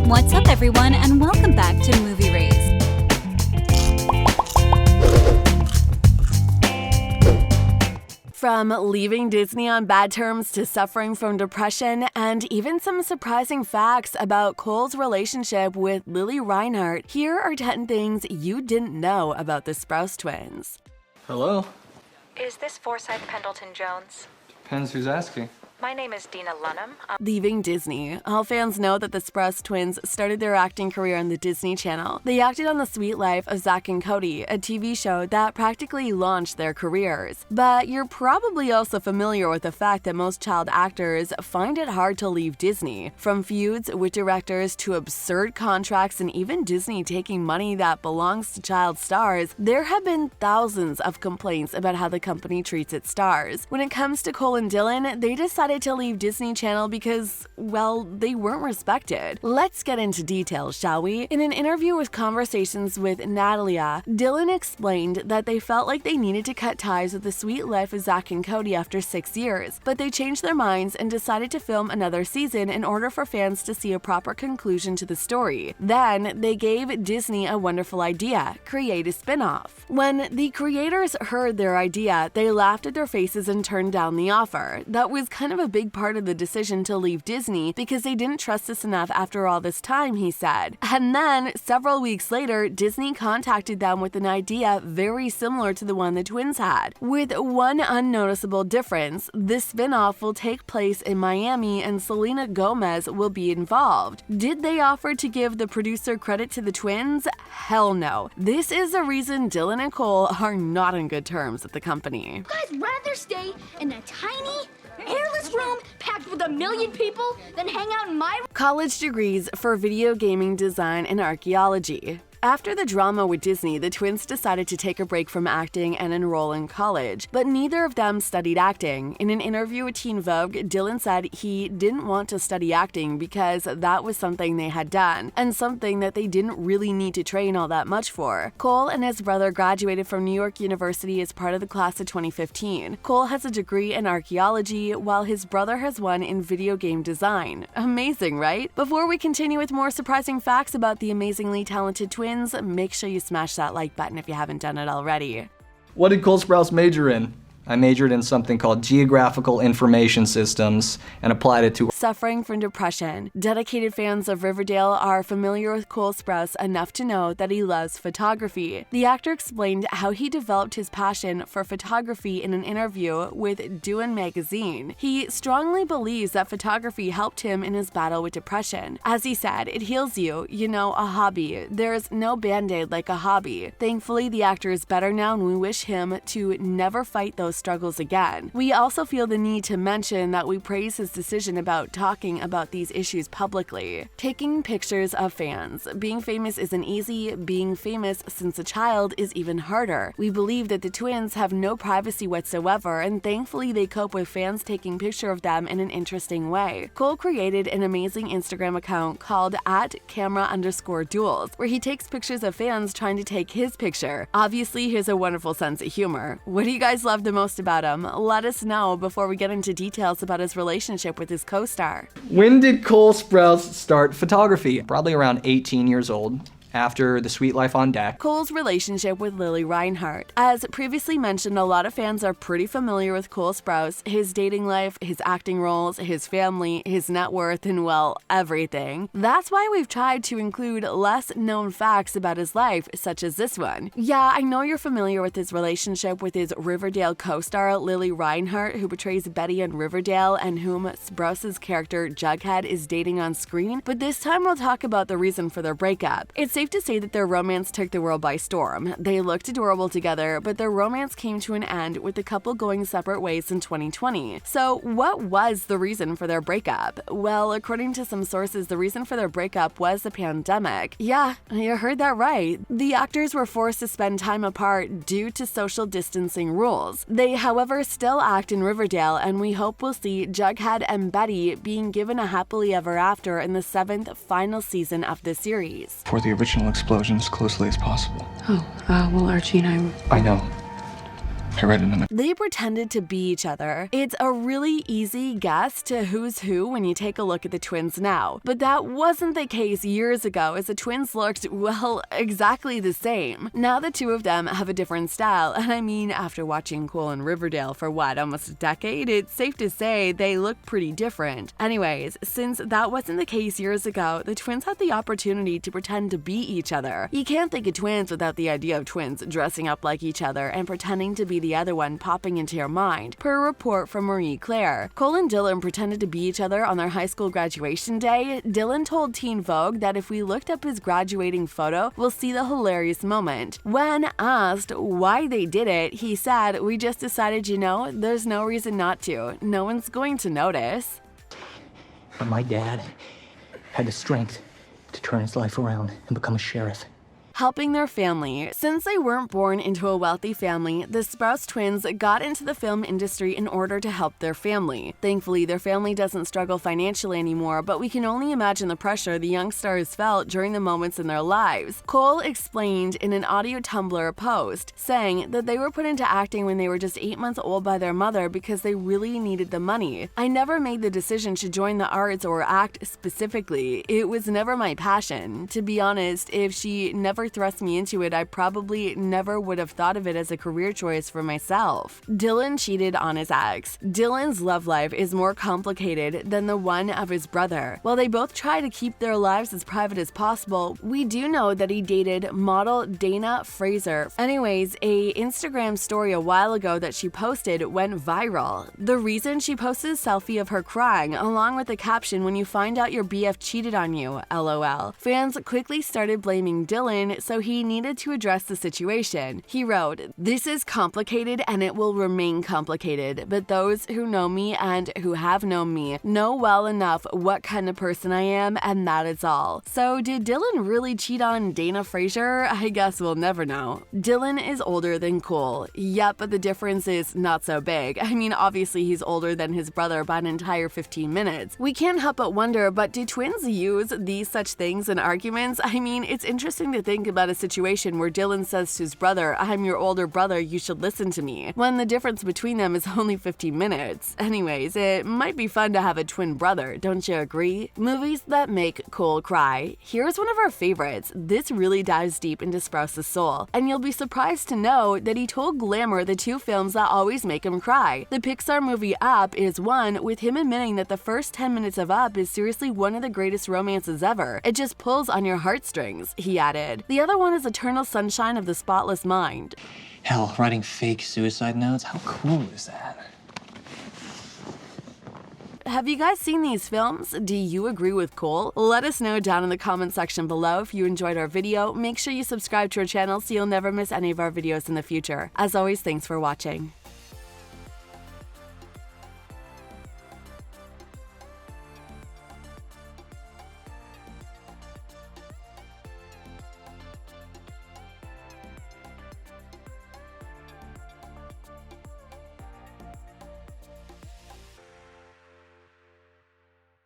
What's up, everyone, and welcome back to Movie Raised. From leaving Disney on bad terms to suffering from depression, and even some surprising facts about Cole's relationship with LILI REINHART, here are 10 things you didn't know about the Sprouse twins. Hello? Is this Forsyth Pendleton Jones? Depends who's asking. My name is Dina Lunham. Leaving Disney. All fans know that the Sprouse twins started their acting career on the Disney Channel. They acted on The Sweet Life of Zack and Cody, a TV show that practically launched their careers. But you're probably also familiar with the fact that most child actors find it hard to leave Disney. From feuds with directors to absurd contracts and even Disney taking money that belongs to child stars, there have been thousands of complaints about how the company treats its stars. When it comes to Cole and Dylan, they decided to leave Disney Channel because, well, they weren't respected. Let's get into details, shall we? In an interview with Conversations with Natalia, Dylan explained that they felt like they needed to cut ties with The Sweet Life of Zack and Cody after 6 years, but they changed their minds and decided to film another season in order for fans to see a proper conclusion to the story. Then, they gave Disney a wonderful idea: create a spin-off. When the creators heard their idea, they laughed at their faces and turned down the offer. That was kind of a big part of the decision to leave Disney because they didn't trust us enough after all this time, he said. And then, several weeks later, Disney contacted them with an idea very similar to the one the twins had. With one unnoticeable difference: the spin-off will take place in Miami and Selena Gomez will be involved. Did they offer to give the producer credit to the twins? Hell no. This is the reason Dylan and Cole are not on good terms at the company. You guys rather stay in a tiny, airless room packed with 1 million people than hang out in my College degrees for video gaming design and archaeology. After the drama with Disney, the twins decided to take a break from acting and enroll in college, but neither of them studied acting. In an interview with Teen Vogue, Dylan said he didn't want to study acting because that was something they had done, and something that they didn't really need to train all that much for. Cole and his brother graduated from New York University as part of the class of 2015. Cole has a degree in archaeology, while his brother has one in video game design. Amazing, right? Before we continue with more surprising facts about the amazingly talented twins, make sure you smash that like button if you haven't done it already. What did Cole Sprouse major in? I majored in something called Geographical Information Systems and applied it to Suffering from depression. Dedicated fans of Riverdale are familiar with Cole Sprouse enough to know that he loves photography. The actor explained how he developed his passion for photography in an interview with Doin' magazine. He strongly believes that photography helped him in his battle with depression. As he said, it heals you, a hobby. There's no band-aid like a hobby. Thankfully, the actor is better now and we wish him to never fight those struggles again. We also feel the need to mention that we praise his decision about talking about these issues publicly. Taking pictures of fans. Being famous isn't easy. Being famous since a child is even harder. We believe that the twins have no privacy whatsoever, and thankfully they cope with fans taking picture of them in an interesting way. Cole created an amazing Instagram account called @camera_duels, where he takes pictures of fans trying to take his picture. Obviously, he has a wonderful sense of humor. What do you guys love the most about him? Let us know before we get into details about his relationship with his co-star. When did Cole Sprouse start photography? Probably around 18 years old. After The Sweet Life on Deck. Cole's relationship with LILI REINHART. As previously mentioned, a lot of fans are pretty familiar with Cole Sprouse, his dating life, his acting roles, his family, his net worth, and well, everything. That's why we've tried to include less known facts about his life, such as this one. Yeah, I know you're familiar with his relationship with his Riverdale co-star LILI REINHART, who portrays Betty in Riverdale and whom Sprouse's character Jughead is dating on screen, but this time we'll talk about the reason for their breakup. It's safe to say that their romance took the world by storm. They looked adorable together, but their romance came to an end with the couple going separate ways in 2020. So what was the reason for their breakup? Well, according to some sources, the reason for their breakup was the pandemic. Yeah, you heard that right. The actors were forced to spend time apart due to social distancing rules. They, however, still act in Riverdale, and we hope we'll see Jughead and Betty being given a happily ever after in the 7th final season of the series. For the original explosion as closely as possible. Oh, well, Archie and I know. I read it in the... They pretended to be each other. It's a really easy guess to who's who when you take a look at the twins now. But that wasn't the case years ago, as the twins looked, well, exactly the same. Now the two of them have a different style, and I mean, after watching Cole and Riverdale for what, almost a decade, it's safe to say they look pretty different. Anyways, since that wasn't the case years ago, the twins had the opportunity to pretend to be each other. You can't think of twins without the idea of twins dressing up like each other and pretending to be the other one popping into your mind, per a report from Marie Claire. Cole and Dylan pretended to be each other on their high school graduation day. Dylan told Teen Vogue that if we looked up his graduating photo, we'll see the hilarious moment. When asked why they did it, he said, "We just decided, you know, there's no reason not to. No one's going to notice." But my dad had the strength to turn his life around and become a sheriff. Helping their family. Since they weren't born into a wealthy family, the Sprouse twins got into the film industry in order to help their family. Thankfully, their family doesn't struggle financially anymore, but we can only imagine the pressure the young stars felt during the moments in their lives. Cole explained in an audio Tumblr post, saying that they were put into acting when they were just 8 months old by their mother because they really needed the money. "I never made the decision to join the arts or act specifically. It was never my passion. To be honest, if she never thrust me into it, I probably never would have thought of it as a career choice for myself." Dylan cheated on his ex. Dylan's love life is more complicated than the one of his brother. While they both try to keep their lives as private as possible, we do know that he dated model Dana Fraser. Anyways, a Instagram story a while ago that she posted went viral. The reason, she posted a selfie of her crying, along with the caption, "When you find out your BF cheated on you, LOL." Fans quickly started blaming Dylan, so he needed to address the situation. He wrote, "This is complicated and it will remain complicated, but those who know me and who have known me know well enough what kind of person I am, and that is all." So did Dylan really cheat on Dana Fraser? I guess we'll never know. Dylan is older than Cole. Yep, but the difference is not so big. I mean, obviously he's older than his brother by an entire 15 minutes. We can't help but wonder, but do twins use these such things in arguments? I mean, it's interesting to think about a situation where Dylan says to his brother, "I'm your older brother, you should listen to me," when the difference between them is only 15 minutes. Anyways, it might be fun to have a twin brother, don't you agree? Movies that make Cole cry. Here's one of our favorites. This really dives deep into Sprouse's soul, and you'll be surprised to know that he told Glamour the two films that always make him cry. The Pixar movie Up is one, with him admitting that the first 10 minutes of Up is seriously one of the greatest romances ever. It just pulls on your heartstrings, he added. The other one is Eternal Sunshine of the Spotless Mind. Hell, writing fake suicide notes? How cool is that? Have you guys seen these films? Do you agree with Cole? Let us know down in the comment section below. If you enjoyed our video, make sure you subscribe to our channel so you'll never miss any of our videos in the future. As always, thanks for watching.